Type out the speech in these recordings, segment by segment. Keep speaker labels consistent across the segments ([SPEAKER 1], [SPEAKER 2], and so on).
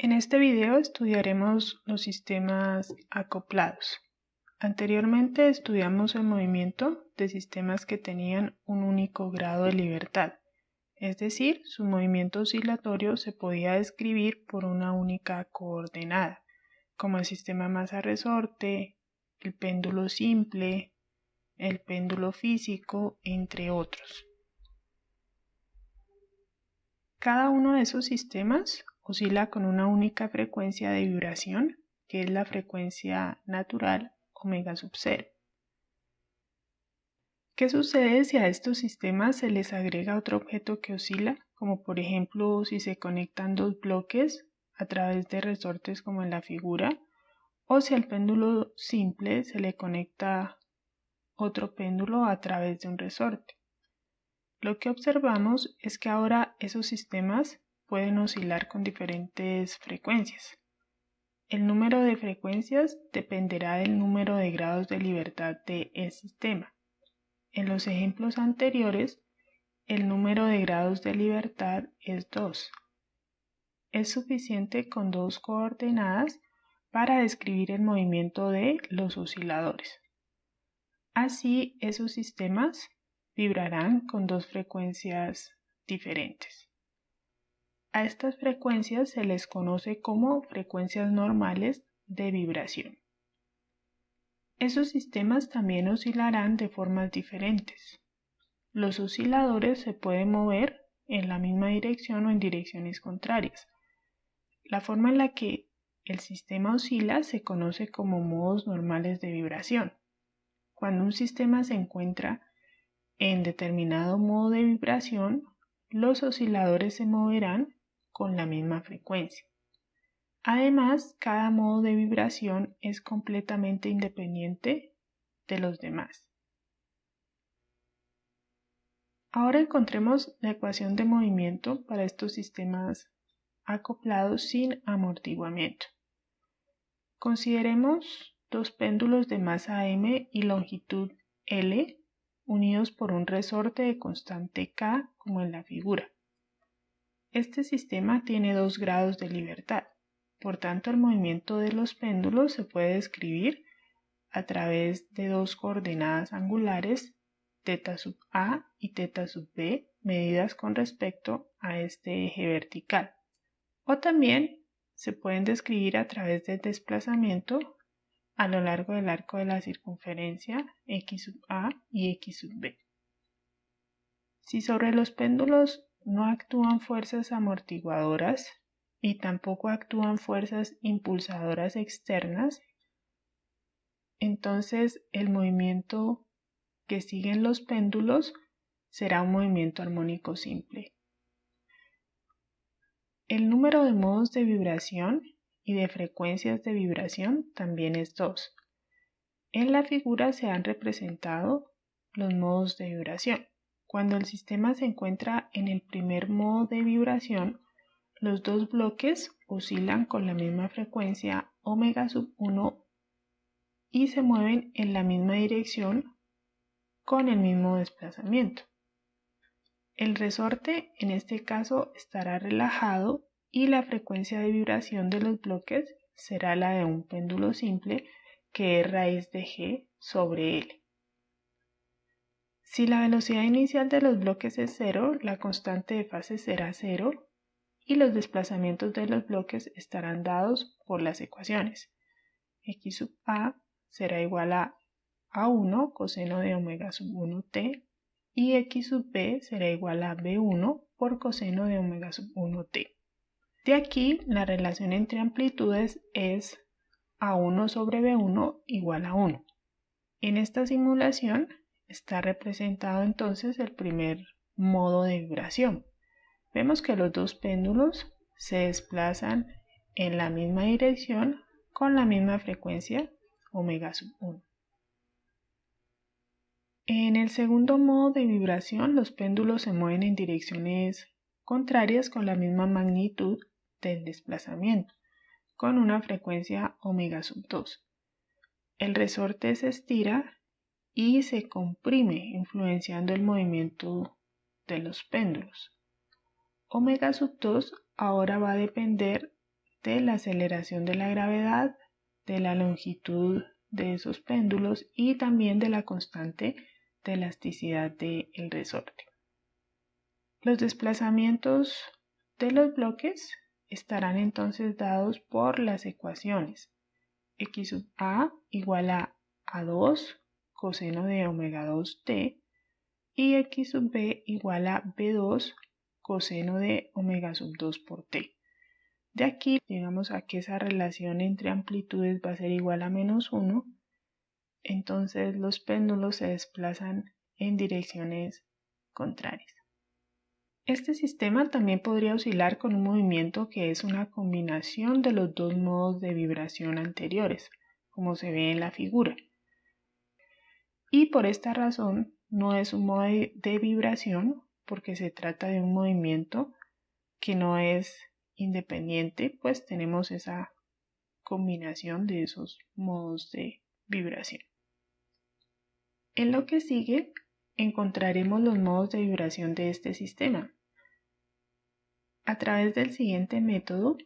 [SPEAKER 1] En este video estudiaremos los sistemas acoplados. Anteriormente estudiamos el movimiento de sistemas que tenían un único grado de libertad, es decir, su movimiento oscilatorio se podía describir por una única coordenada, como el sistema masa-resorte, el péndulo simple, el péndulo físico, entre otros. Cada uno de esos sistemas oscila con una única frecuencia de vibración, que es la frecuencia natural omega sub 0. ¿Qué sucede si a estos sistemas se les agrega otro objeto que oscila, como por ejemplo si se conectan dos bloques a través de resortes como en la figura, o si al péndulo simple se le conecta otro péndulo a través de un resorte? Lo que observamos es que ahora esos sistemas pueden oscilar con diferentes frecuencias. El número de frecuencias dependerá del número de grados de libertad del sistema. En los ejemplos anteriores, el número de grados de libertad es 2. Es suficiente con dos coordenadas para describir el movimiento de los osciladores. Así, esos sistemas vibrarán con dos frecuencias diferentes. A estas frecuencias se les conoce como frecuencias normales de vibración. Esos sistemas también oscilarán de formas diferentes. Los osciladores se pueden mover en la misma dirección o en direcciones contrarias. La forma en la que el sistema oscila se conoce como modos normales de vibración. Cuando un sistema se encuentra en determinado modo de vibración, los osciladores se moverán con la misma frecuencia. Además, cada modo de vibración es completamente independiente de los demás. Ahora encontremos la ecuación de movimiento para estos sistemas acoplados sin amortiguamiento. Consideremos dos péndulos de masa m y longitud L unidos por un resorte de constante K como en la figura. Este sistema tiene 2 grados de libertad, por tanto el movimiento de los péndulos se puede describir a través de dos coordenadas angulares, θ sub A y θ sub B, medidas con respecto a este eje vertical. O también se pueden describir a través del desplazamiento a lo largo del arco de la circunferencia x sub A y x sub B. Si sobre los péndulos no actúan fuerzas amortiguadoras y tampoco actúan fuerzas impulsadoras externas, entonces el movimiento que siguen los péndulos será un movimiento armónico simple. El número de modos de vibración y de frecuencias de vibración también es 2. En la figura se han representado los modos de vibración. Cuando el sistema se encuentra en el primer modo de vibración, los dos bloques oscilan con la misma frecuencia omega sub 1 y se mueven en la misma dirección con el mismo desplazamiento. El resorte en este caso estará relajado y la frecuencia de vibración de los bloques será la de un péndulo simple que es raíz de G sobre L. Si la velocidad inicial de los bloques es 0, la constante de fase será 0 y los desplazamientos de los bloques estarán dados por las ecuaciones. X sub A será igual a A1 coseno de omega sub 1t y X sub B será igual a B1 por coseno de omega sub 1t. De aquí la relación entre amplitudes es A1 sobre B1 igual a 1. En esta simulación está representado entonces el primer modo de vibración. Vemos que los dos péndulos se desplazan en la misma dirección con la misma frecuencia omega sub 1. En el segundo modo de vibración, los péndulos se mueven en direcciones contrarias con la misma magnitud del desplazamiento, con una frecuencia omega sub 2. El resorte se estira y se comprime, influenciando el movimiento de los péndulos. Omega sub 2 ahora va a depender de la aceleración de la gravedad, de la longitud de esos péndulos y también de la constante de elasticidad del resorte. Los desplazamientos de los bloques estarán entonces dados por las ecuaciones x sub a igual a a2 coseno de omega 2t y x sub b igual a b2 coseno de omega sub 2 por t. De aquí llegamos a que esa relación entre amplitudes va a ser igual a -1, entonces los péndulos se desplazan en direcciones contrarias. Este sistema también podría oscilar con un movimiento que es una combinación de los dos modos de vibración anteriores, como se ve en la figura. Y por esta razón no es un modo de vibración porque se trata de un movimiento que no es independiente, pues tenemos esa combinación de esos modos de vibración. En lo que sigue encontraremos los modos de vibración de este sistema. A través del siguiente método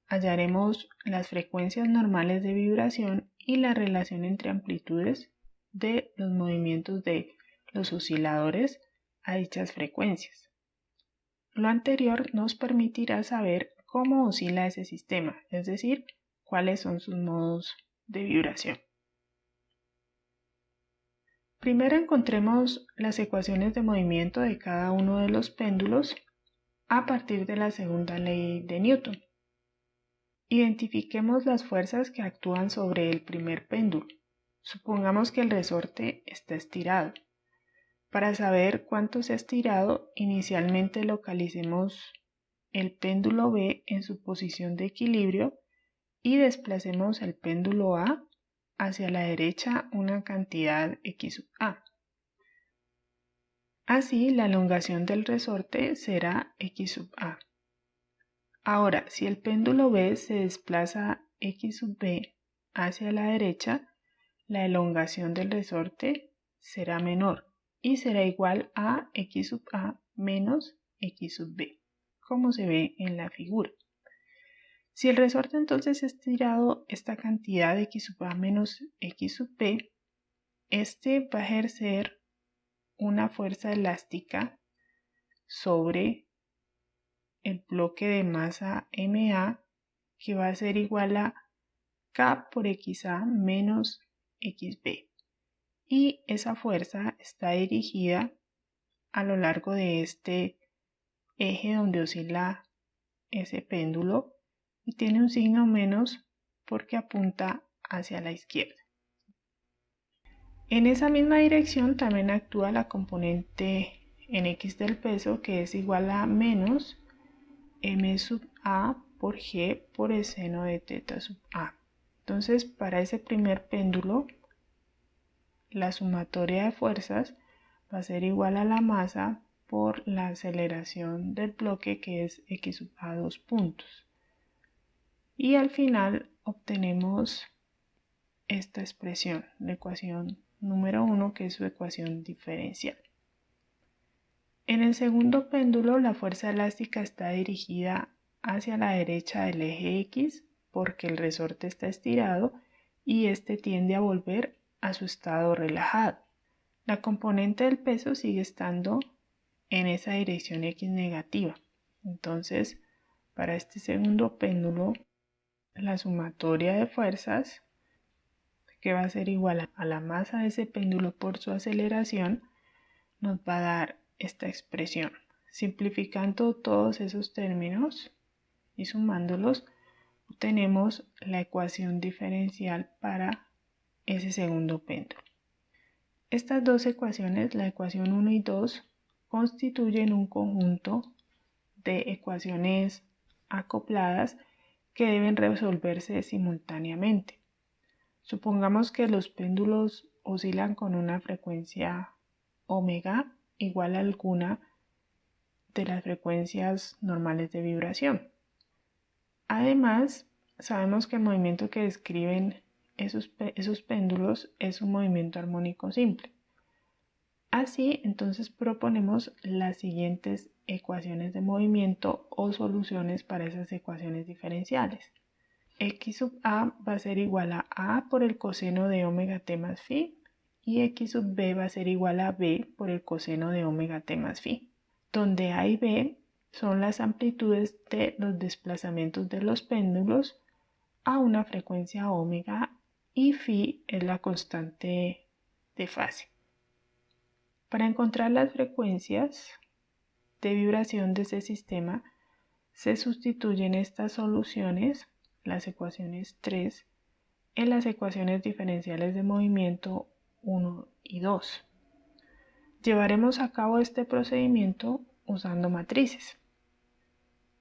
[SPEAKER 1] hallaremos las frecuencias normales de vibración y la relación entre amplitudes de los movimientos de los osciladores a dichas frecuencias. Lo anterior nos permitirá saber cómo oscila ese sistema, es decir, cuáles son sus modos de vibración. Primero encontremos las ecuaciones de movimiento de cada uno de los péndulos a partir de la segunda ley de Newton. Identifiquemos las fuerzas que actúan sobre el primer péndulo. Supongamos que el resorte está estirado. Para saber cuánto se ha estirado, inicialmente localicemos el péndulo B en su posición de equilibrio y desplacemos el péndulo A hacia la derecha una cantidad x sub a. Así, la elongación del resorte será x sub a. Ahora, si el péndulo B se desplaza x sub b hacia la derecha, la elongación del resorte será menor y será igual a x sub a menos x sub b, como se ve en la figura. Si el resorte entonces es estirado esta cantidad de x sub a menos x sub b, este va a ejercer una fuerza elástica sobre el bloque de masa MA que va a ser igual a K por XA menos XB. Y esa fuerza está dirigida a lo largo de este eje donde oscila ese péndulo y tiene un signo menos porque apunta hacia la izquierda. En esa misma dirección también actúa la componente en X del peso, que es igual a menos m sub a por g por el seno de teta sub a. Entonces, para ese primer péndulo, la sumatoria de fuerzas va a ser igual a la masa por la aceleración del bloque, que es x sub a 2 puntos. Y al final obtenemos esta expresión, la ecuación número 1, que es su ecuación diferencial. En el segundo péndulo, la fuerza elástica está dirigida hacia la derecha del eje X porque el resorte está estirado y este tiende a volver a su estado relajado. La componente del peso sigue estando en esa dirección X negativa. Entonces, para este segundo péndulo, la sumatoria de fuerzas, que va a ser igual a la masa de ese péndulo por su aceleración, nos va a dar esta expresión. Simplificando todos esos términos y sumándolos, obtenemos la ecuación diferencial para ese segundo péndulo. Estas dos ecuaciones, la ecuación 1 y 2, constituyen un conjunto de ecuaciones acopladas que deben resolverse simultáneamente. Supongamos que los péndulos oscilan con una frecuencia omega igual a alguna de las frecuencias normales de vibración. Además, sabemos que el movimiento que describen esos péndulos es un movimiento armónico simple. Así, entonces proponemos las siguientes ecuaciones de movimiento o soluciones para esas ecuaciones diferenciales. x sub a va a ser igual a por el coseno de omega t más phi y x sub b va a ser igual a b por el coseno de omega t más phi, donde a y b son las amplitudes de los desplazamientos de los péndulos a una frecuencia omega y phi es la constante de fase. Para encontrar las frecuencias de vibración de ese sistema, se sustituyen estas soluciones, las ecuaciones 3, en las ecuaciones diferenciales de movimiento 1 y 2. Llevaremos a cabo este procedimiento usando matrices.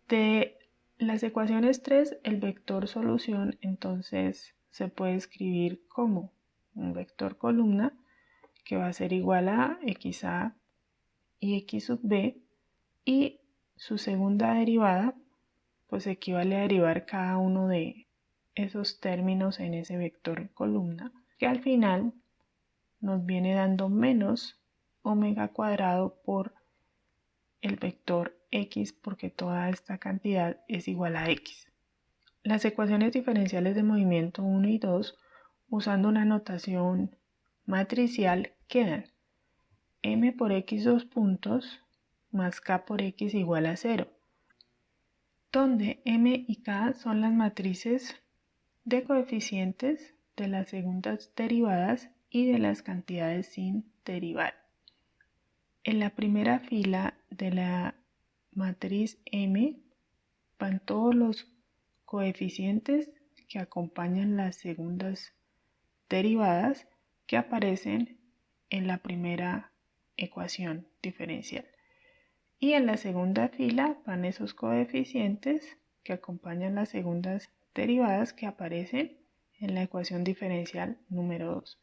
[SPEAKER 1] De las ecuaciones 3, el vector solución entonces se puede escribir como un vector columna que va a ser igual a xa y x sub b, y su segunda derivada pues equivale a derivar cada uno de esos términos en ese vector columna, que al final nos viene dando menos omega cuadrado por el vector x, porque toda esta cantidad es igual a x. Las ecuaciones diferenciales de movimiento 1 y 2, usando una notación matricial, quedan m por x dos puntos más k por x igual a 0, donde m y k son las matrices de coeficientes de las segundas derivadas y de las cantidades sin derivar. En la primera fila de la matriz M van todos los coeficientes que acompañan las segundas derivadas que aparecen en la primera ecuación diferencial. Y en la segunda fila van esos coeficientes que acompañan las segundas derivadas que aparecen en la ecuación diferencial número 2.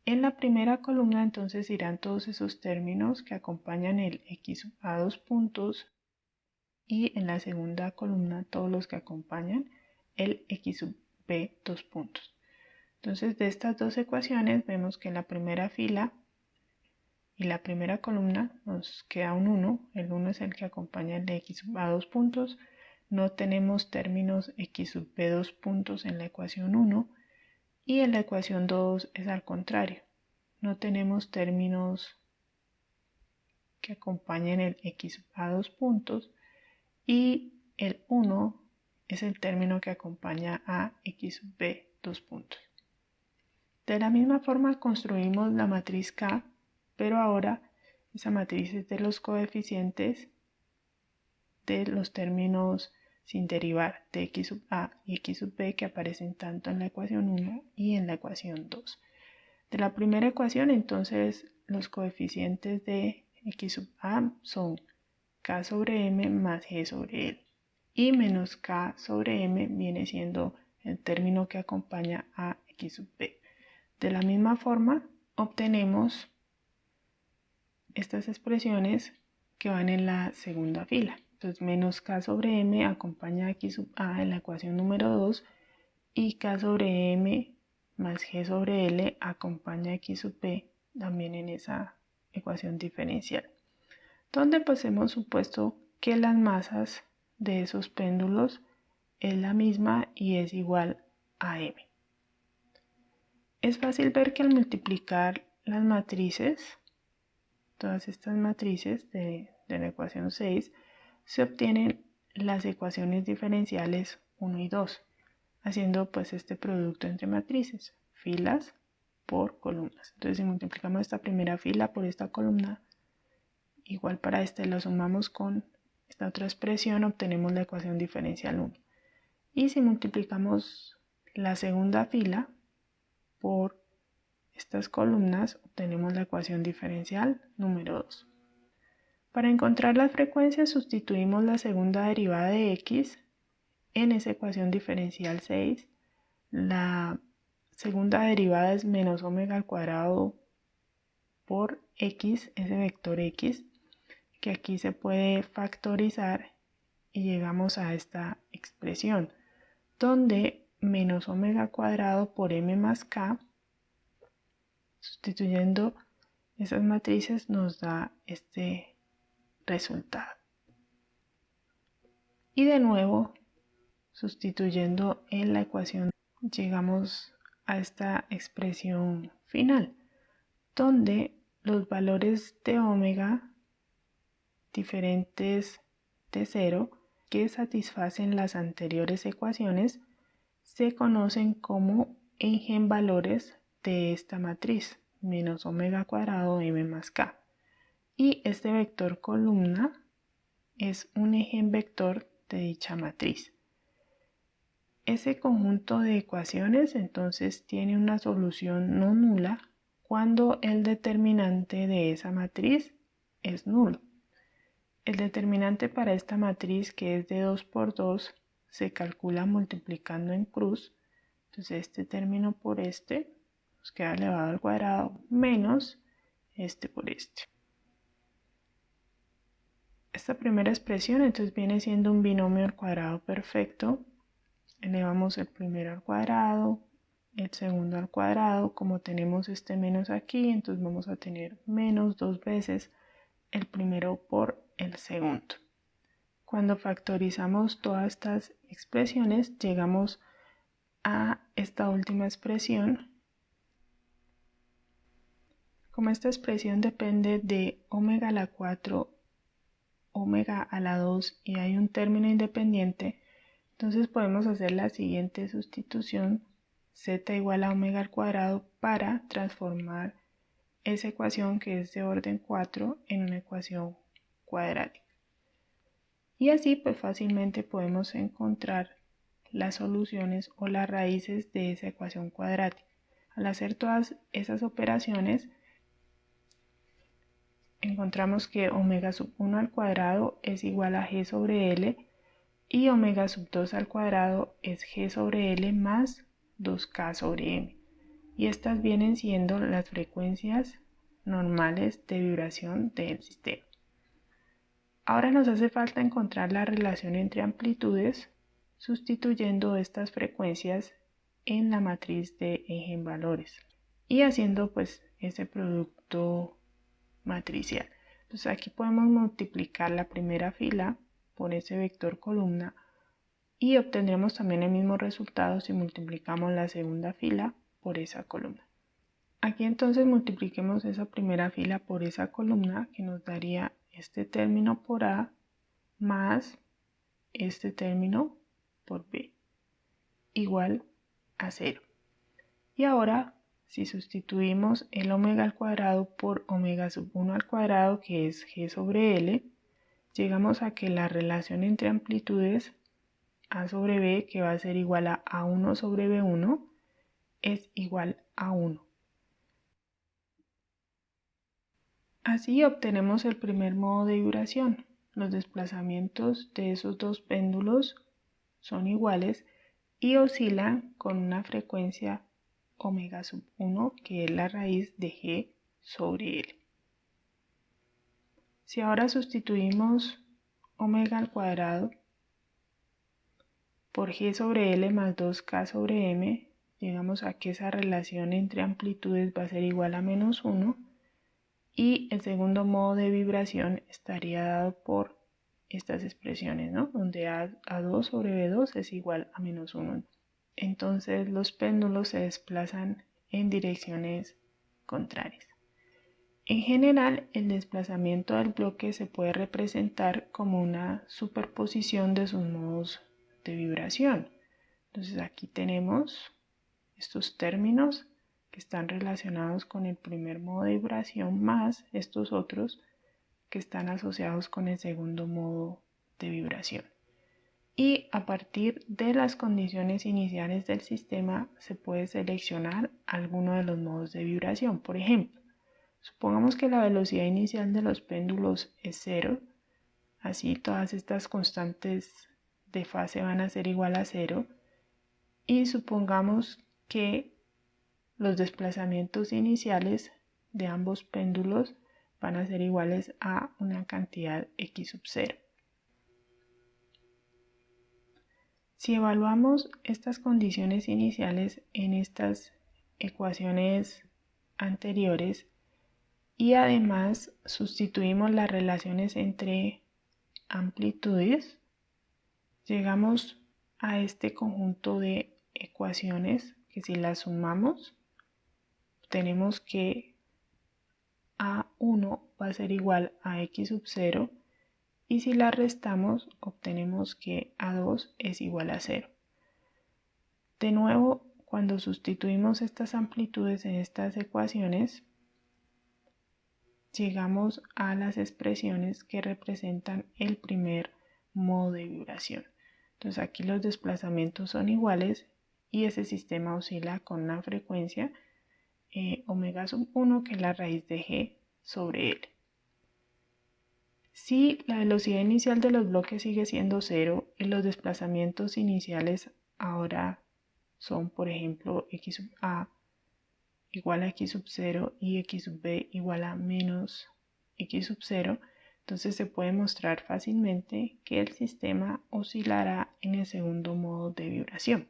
[SPEAKER 1] En la primera columna entonces irán todos esos términos que acompañan el x a dos puntos, y en la segunda columna todos los que acompañan el x sub b dos puntos. Entonces de estas dos ecuaciones vemos que en la primera fila y la primera columna nos queda un 1, el 1 es el que acompaña el de x sub a dos puntos, no tenemos términos x sub b dos puntos en la ecuación 1, y en la ecuación 2 es al contrario, no tenemos términos que acompañen el x sub a dos puntos, y el 1 es el término que acompaña a x sub b dos puntos. De la misma forma construimos la matriz K, pero ahora esa matriz es de los coeficientes de los términos sin derivar de x sub a y x sub b que aparecen tanto en la ecuación 1 y en la ecuación 2. De la primera ecuación entonces los coeficientes de x sub a son k sobre m más g sobre l, y menos k sobre m viene siendo el término que acompaña a x sub b. De la misma forma obtenemos estas expresiones que van en la segunda fila. Entonces menos k sobre m acompaña a x sub a en la ecuación número 2, y k sobre m más g sobre l acompaña a x sub b también en esa ecuación diferencial, donde pues hemos supuesto que las masas de esos péndulos es la misma y es igual a m. Es fácil ver que al multiplicar las matrices, todas estas matrices de la ecuación 6, se obtienen las ecuaciones diferenciales 1 y 2, haciendo pues este producto entre matrices, filas por columnas. Entonces si multiplicamos esta primera fila por esta columna, igual para esta lo sumamos con esta otra expresión, obtenemos la ecuación diferencial 1. Y si multiplicamos la segunda fila por estas columnas, obtenemos la ecuación diferencial número 2. Para encontrar las frecuencias sustituimos la segunda derivada de x en esa ecuación diferencial 6. La segunda derivada es menos omega al cuadrado por x, ese vector x, que aquí se puede factorizar y llegamos a esta expresión, donde menos omega cuadrado por m más k, sustituyendo esas matrices nos da este resultado. Y de nuevo sustituyendo en la ecuación, llegamos a esta expresión final, donde los valores de omega diferentes de 0 que satisfacen las anteriores ecuaciones se conocen como eigenvalores de esta matriz, menos omega cuadrado m más k. Y este vector columna es un eigenvector de dicha matriz. Ese conjunto de ecuaciones entonces tiene una solución no nula cuando el determinante de esa matriz es nulo. El determinante para esta matriz, que es de 2 por 2, se calcula multiplicando en cruz. Entonces este término por este nos queda elevado al cuadrado menos este por este. Esta primera expresión entonces viene siendo un binomio al cuadrado perfecto. Elevamos el primero al cuadrado, el segundo al cuadrado. Como tenemos este menos aquí, entonces vamos a tener menos 2 veces el primero por el segundo. Cuando factorizamos todas estas expresiones, llegamos a esta última expresión. Como esta expresión depende de omega a la 4, omega a la 2 y hay un término independiente, entonces podemos hacer la siguiente sustitución: z igual a omega al cuadrado para transformar esa ecuación que es de orden 4 en una ecuación cuadrática. Y así pues fácilmente podemos encontrar las soluciones o las raíces de esa ecuación cuadrática. Al hacer todas esas operaciones, encontramos que omega sub 1 al cuadrado es igual a g sobre L y omega sub 2 al cuadrado es g sobre L más 2k sobre m. Y estas vienen siendo las frecuencias normales de vibración del sistema. Ahora nos hace falta encontrar la relación entre amplitudes sustituyendo estas frecuencias en la matriz de eigenvalores y haciendo pues ese producto matricial. Entonces aquí podemos multiplicar la primera fila por ese vector columna y obtendremos también el mismo resultado si multiplicamos la segunda fila por esa columna. Aquí entonces multipliquemos esa primera fila por esa columna, que nos daría este término por A más este término por B igual a 0. Y ahora si sustituimos el omega al cuadrado por omega sub 1 al cuadrado, que es g sobre L, llegamos a que la relación entre amplitudes A sobre B, que va a ser igual a A1 sobre B1, es igual a 1. Así obtenemos el primer modo de vibración. Los desplazamientos de esos dos péndulos son iguales y oscilan con una frecuencia omega sub 1, que es la raíz de g sobre L. Si ahora sustituimos omega al cuadrado por g sobre L más 2k sobre m, llegamos a que esa relación entre amplitudes va a ser igual a menos 1. Y el segundo modo de vibración estaría dado por estas expresiones, ¿no? Donde A2 sobre B2 es igual a menos 1. Entonces los péndulos se desplazan en direcciones contrarias. En general, el desplazamiento del bloque se puede representar como una superposición de sus modos de vibración. Entonces aquí tenemos estos términos que están relacionados con el primer modo de vibración más estos otros que están asociados con el segundo modo de vibración. Y a partir de las condiciones iniciales del sistema se puede seleccionar alguno de los modos de vibración. Por ejemplo, supongamos que la velocidad inicial de los péndulos es 0, así todas estas constantes de fase van a ser igual a 0, y supongamos que los desplazamientos iniciales de ambos péndulos van a ser iguales a una cantidad x sub 0. Si evaluamos estas condiciones iniciales en estas ecuaciones anteriores y además sustituimos las relaciones entre amplitudes, llegamos a este conjunto de ecuaciones que si las sumamos, tenemos que A1 va a ser igual a x sub 0 y si la restamos obtenemos que A2 es igual a 0. De nuevo, cuando sustituimos estas amplitudes en estas ecuaciones, llegamos a las expresiones que representan el primer modo de vibración. Entonces aquí los desplazamientos son iguales y ese sistema oscila con una frecuencia omega sub 1 que es la raíz de g sobre L. Si la velocidad inicial de los bloques sigue siendo 0 y los desplazamientos iniciales ahora son, por ejemplo, x sub a igual a x sub 0 y x sub b igual a menos x sub 0, entonces se puede mostrar fácilmente que el sistema oscilará en el segundo modo de vibración.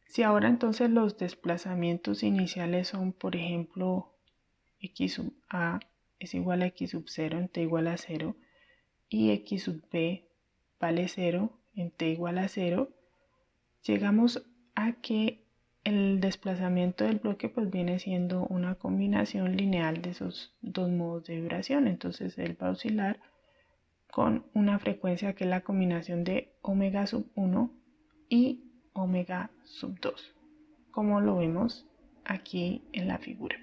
[SPEAKER 1] Si ahora entonces los desplazamientos iniciales son, por ejemplo, x sub a es igual a x sub 0 en t igual a 0 y x sub b vale 0 en t igual a 0, llegamos a que el desplazamiento del bloque pues viene siendo una combinación lineal de esos dos modos de vibración. Entonces él va a oscilar con una frecuencia que es la combinación de omega sub 1 y omega sub 2, como lo vemos aquí en la figura.